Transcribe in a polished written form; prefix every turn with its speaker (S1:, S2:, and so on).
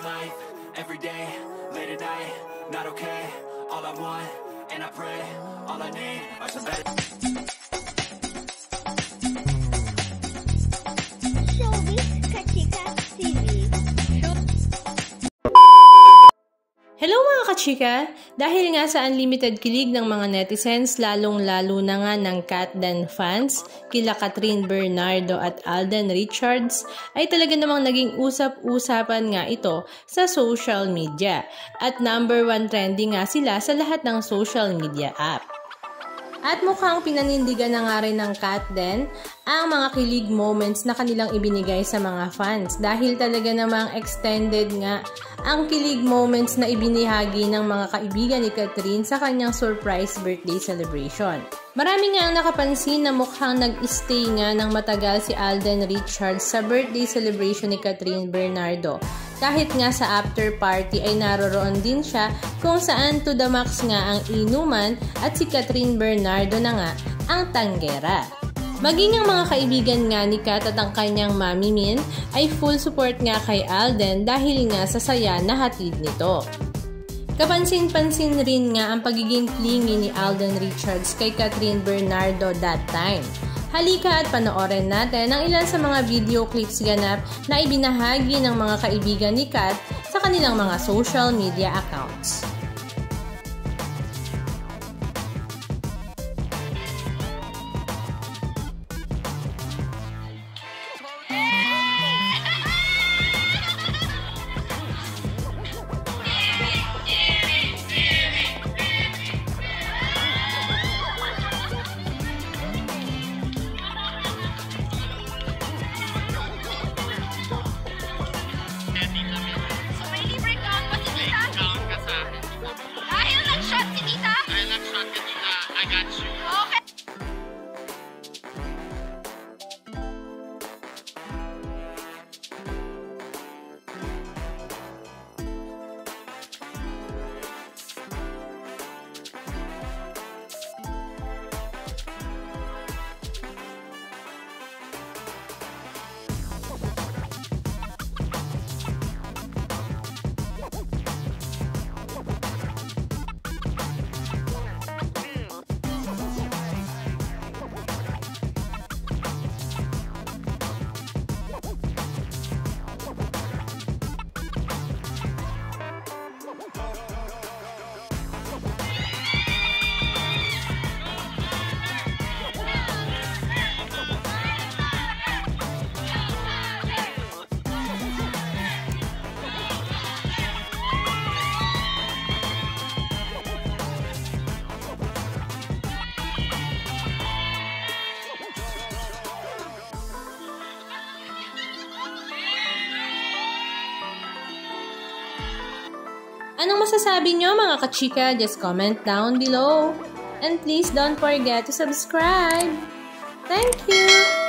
S1: life, every day, late at night, not okay. All I want, and I pray, all I need are some better.
S2: Hello mga kachika! Dahil nga sa unlimited kilig ng mga netizens, lalong-lalo na nga ng Katdan fans, kila Catherine Bernardo at Alden Richards, ay talaga namang naging usap-usapan nga ito sa social media. At #1 trending nga sila sa lahat ng social media app. At mukhang pinanindigan na nga rin ng Katdan ang mga kilig moments na kanilang ibinigay sa mga fans dahil talaga namang extended nga ang kilig moments na ibinahagi ng mga kaibigan ni Catherine sa kanyang surprise birthday celebration. Marami nga ang nakapansin na mukhang nag-stay nga ng matagal si Alden Richards sa birthday celebration ni Catherine Bernardo. Kahit nga sa after party ay naroroon din siya kung saan to the max nga ang inuman at si Catherine Bernardo na nga ang tanggera. Maging ang mga kaibigan nga ni Kat at ang kanyang Mami Min ay full support nga kay Alden dahil nga sa saya na hatid nito. Kapansin-pansin rin nga ang pagiging clingy ni Alden Richards kay Catherine Bernardo that time. Halika at panoorin natin ang ilan sa mga video clips ganap na ibinahagi ng mga kaibigan ni Kat sa kanilang mga social media accounts. Anong masasabi nyo mga kachika? Just comment down below. And please don't forget to subscribe. Thank you!